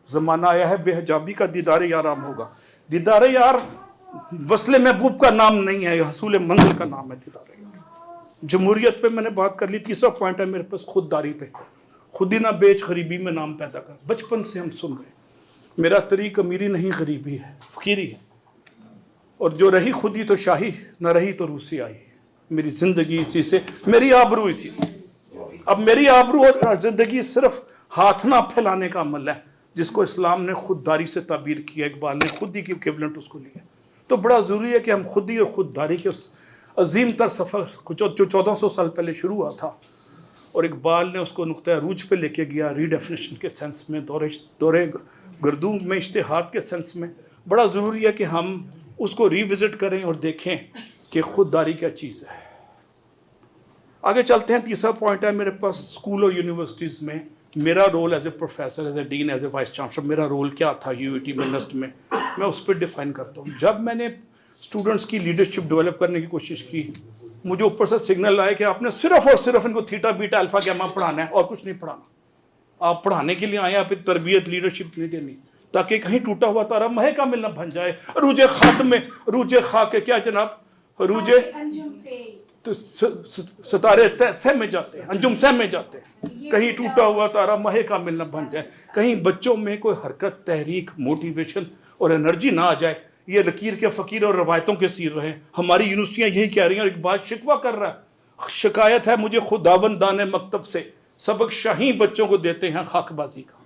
زمانہ آیا ہے بے حجابی کا، دیدار یار عام ہوگا۔ دیدار یار وصل محبوب کا نام نہیں ہے، یہ حصول منزل کا نام ہے دیدار یار۔ جمہوریت پہ میں نے بات کر لی، تیسرا پوائنٹ ہے میرے پاس خودداری پہ۔ خودی نہ بیچ غریبی میں نام پیدا کر، بچپن سے ہم سن رہے ہیں میرا طریق امیری نہیں غریبی ہے، فقیری ہے، اور جو رہی خودی تو شاہی، نہ رہی تو روسی آئی۔ میری زندگی اسی سے، میری آبرو اسی سے۔ اب میری آبرو اور زندگی صرف ہاتھ نہ پھیلانے کا عمل ہے، جس کو اسلام نے خودداری سے تعبیر کیا، اقبال نے خودی کی ایکویولنٹ اس کو لیا۔ تو بڑا ضروری ہے کہ ہم خودی اور خودداری کے اس عظیم تر سفر جو 1400 سال پہلے شروع ہوا تھا، اور اقبال نے اس کو نقطۂ عروج پہ لے کے گیا، ری ڈیفینیشن کے سینس میں، دورے گردوں میں، اشتہاد کے سینس میں، بڑا ضروری ہے کہ ہم اس کو ری وزٹ کریں اور دیکھیں کہ خودداری کیا چیز ہے۔ آگے چلتے ہیں، تیسرا پوائنٹ ہے میرے پاس اسکول اور یونیورسٹیز میں میرا role as a professor, as a dean, as a vice chancellor, میرا رول کیا تھا UET میں نسٹ میں، میں اس پہ ڈیفائن کرتا ہوں۔ جب میں نے اسٹوڈنٹس کی لیڈرشپ ڈیولپ کرنے کی کوشش کی، مجھے اوپر سے سگنل آئے کہ آپ نے صرف اور صرف ان کو تھیٹا بیٹا الفا گیما پڑھانا ہے اور کچھ نہیں پڑھانا۔ آپ پڑھانے کے لیے آئے، آپ تربیت لیڈرشپ نہیں دینی، تاکہ کہیں ٹوٹا ہوا تارا مہے کامل نہ بن جائے۔ عروج خط میں، عروج خاک کے کیا جناب، عروج تو ستارے سہ میں جاتے ہیں، انجم سہ میں جاتے ہیں، کہیں ٹوٹا ہوا تارا مہے کامل نہ بن جائے، کہیں بچوں میں کوئی حرکت، تحریک، موٹیویشن اور انرجی نہ آ جائے، یہ لکیر کے فقیر اور روایتوں کے سیر رہے۔ ہماری یونیورسٹیاں یہی کہہ رہی ہیں، اور ایک بات شکوہ کر رہا ہے، شکایت ہے مجھے خداوندان مکتب سے، سبق شاہی بچوں کو دیتے ہیں خاک بازی کا،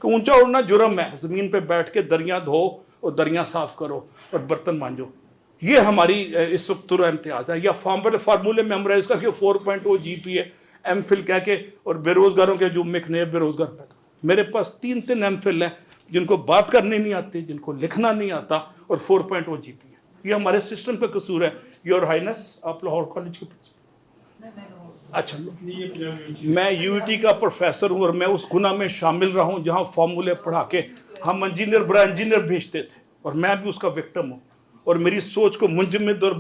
کہ اونچا اڑنا جرم ہے، زمین پہ بیٹھ کے دریاں دھو اور دریاں صاف کرو اور برتن مانجو۔ یہ ہماری اس وقت طرح امتیاز ہے۔ یا فارمولے میں ہم رہے اس کا کہ 4.0 GPA MPhil کہہ کے، اور بے روزگاروں کے جو ایک نئے بے روزگار پیدا۔ میرے پاس 3 MPhil ہیں جن کو بات کرنے نہیں آتی، جن کو لکھنا نہیں آتا، اور 4.0 GPA۔ یہ ہمارے سسٹم پہ قصور ہے۔ یور ہائنس، آپ لاہور کالج کے اچھا، میں UET کا پروفیسر ہوں، اور میں اس گناہ میں شامل رہا ہوں جہاں فارمولے پڑھا کے ہم انجینئر برا انجینئر بھیجتے تھے، اور میں بھی اس کا وکٹم ہوں، اور میری سوچ کو منجمد اور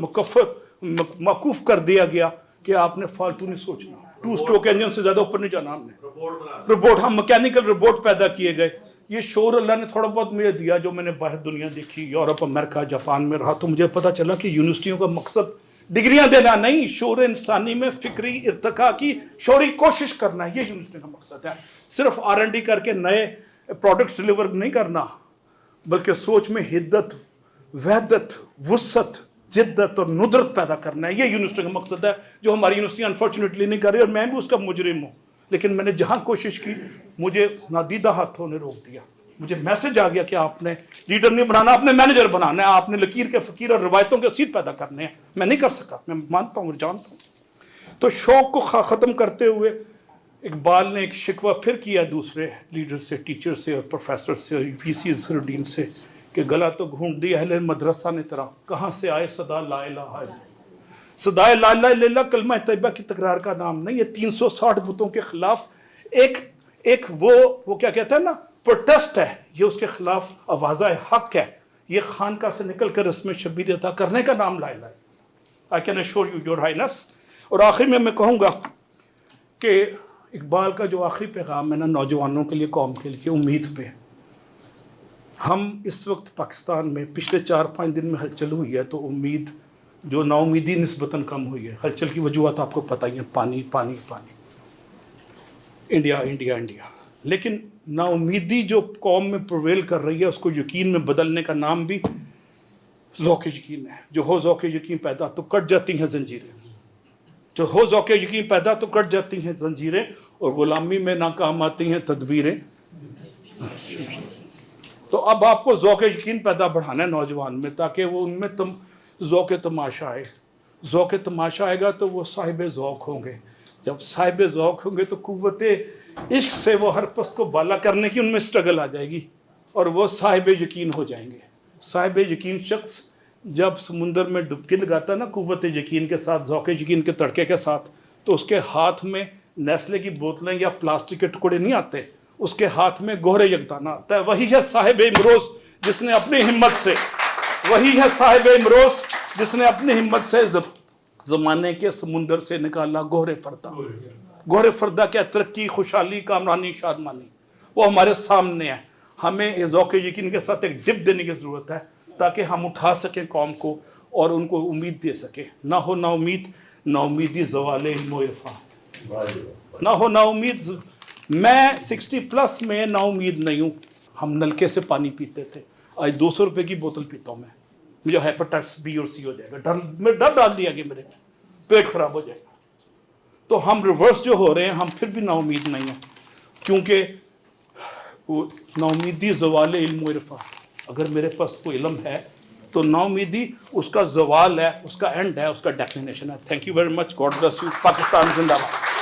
موقوف کر دیا گیا کہ آپ نے فالتو نہیں سوچنا، 2 اسٹروک انجن سے زیادہ اوپر نہیں جانا۔ ہم نے روبوٹ، ہم مکینیکل روبوٹ پیدا کیے گئے۔ یہ شعور اللہ نے تھوڑا بہت مجھے دیا، جو میں نے باہر دنیا دیکھی، یورپ، امریکہ، جاپان میں رہا، تو مجھے پتا چلا کہ یونیورسٹیوں کا مقصد ڈگریاں دینا نہیں، شعور انسانی میں فکری ارتقاء کی شعوری کوشش کرنا ہے، یہ یونیورسٹی کا مقصد ہے۔ صرف R&D کر کے نئے پروڈکٹس ڈلیور نہیں کرنا، بلکہ سوچ میں حدت، وحدت، وسعت، جدت اور ندرت پیدا کرنا ہے، یہ یونیورسٹی کا مقصد ہے، جو ہماری یونیورسٹی انفارچونیٹلی نہیں کر رہی، اور میں بھی اس کا مجرم ہوں۔ لیکن میں نے جہاں کوشش کی، مجھے نادیدہ ہاتھوں نے روک دیا۔ مجھے میسج آ گیا کہ آپ نے لیڈر نہیں بنانا، آپ نے مینیجر بنانا ہے، آپ نے لکیر کے فقیر اور روایتوں کے سیر پیدا کرنے ہیں۔ میں نہیں کر سکا، میں مانتا ہوں اور جانتا ہوں۔ تو شوق کو ختم کرتے ہوئے اقبال نے ایک شکوہ پھر کیا دوسرے لیڈر سے، ٹیچر سے اور پروفیسر سے اور VCs اور ڈین سے، کہ گلا تو گھونٹ دی اہل مدرسہ نے تیرا، کہاں سے آئے صدا لا الہ الا اللہ۔ صدائے لا الہ الا اللہ کلمہ طیبہ کی تکرار کا نام نہیں، یہ 360 بتوں کے خلاف ایک وہ کیا کہتا ہے نا، پروٹیسٹ ہے، یہ اس کے خلاف آوازہ حق ہے، یہ خانقاہ سے نکل کر رسم شبیر ادا کرنے کا نام لا الہ۔ I can assure you your highness۔ اور آخر میں کہوں گا کہ اقبال کا جو آخری پیغام ہے نا، نوجوانوں کے لیے، قوم کے لیے، امید پہ۔ ہم اس وقت پاکستان میں پچھلے 4-5 دن میں ہلچل ہوئی ہے، تو امید جو نا امیدی نسبتاً کم ہوئی ہے۔ ہلچل کی وجوہات آپ کو پتہ ہی ہیں، پانی پانی پانی، انڈیا انڈیا انڈیا۔ لیکن نا امیدی جو قوم میں پرویل کر رہی ہے، اس کو یقین میں بدلنے کا نام بھی ذوق یقین ہے۔ جو ہو ذوق یقین پیدا تو کٹ جاتی ہیں زنجیریں، جو ہو ذوق یقین پیدا تو کٹ جاتی ہیں زنجیریں، اور غلامی میں ناکام آتی ہیں تدبیریں۔ تو اب آپ کو ذوق یقین پیدا بڑھانا ہے نوجوان میں، تاکہ وہ ان میں ذوق تماشا آئے۔ ذوق تماشا آئے گا تو وہ صاحب ذوق ہوں گے۔ جب صاحب ذوق ہوں گے تو قوت عشق سے وہ ہر پست کو بالا کرنے کی ان میں سٹرگل آ جائے گی، اور وہ صاحب یقین ہو جائیں گے۔ صاحب یقین شخص جب سمندر میں ڈبکی لگاتا ہے نا، قوت یقین کے ساتھ، ذوق یقین کے تڑکے کے ساتھ، تو اس کے ہاتھ میں نیسلے کی بوتلیں یا پلاسٹک کے ٹکڑے نہیں آتے، اس کے ہاتھ میں گہرے یکدانہ آتا ہے۔ وہی ہے صاحب امروز جس نے اپنی ہمت سے، وہی ہے صاحب امروز جس نے اپنی ہمت سے زمانے کے سمندر سے نکالا گہرے فردہ۔ گہرے فردہ کیا ترقی، خوشحالی، کامرانی، شادمانی، وہ ہمارے سامنے ہے۔ ہمیں ذوق یقین کے ساتھ ایک ڈپ دینے کی ضرورت ہے تاکہ ہم اٹھا سکیں قوم کو اور ان کو امید دے سکیں. نہ ہو نا امید، نا امیدی زوال علم و عرفان. نہ ہو نا امید. میں 60+ میں نا امید نہیں ہوں. ہم نلکے سے پانی پیتے تھے، آج 200 روپے کی بوتل پیتا ہوں میں. مجھے ہیپاٹائٹس بی اور سی ہو جائے گا، ڈر ڈال دیا کہ میرے پیٹ خراب ہو جائے گا. تو ہم ریورس جو ہو رہے ہیں، ہم پھر بھی نا امید نہیں ہیں، کیونکہ نا امیدی زوال علم و عرفان. اگر میرے پاس کوئی علم ہے تو نا امیدی اس کا زوال ہے، اس کا اینڈ ہے، اس کا ڈیفینیشن ہے. Thank you very much. God bless you. Pakistan زندہ باد.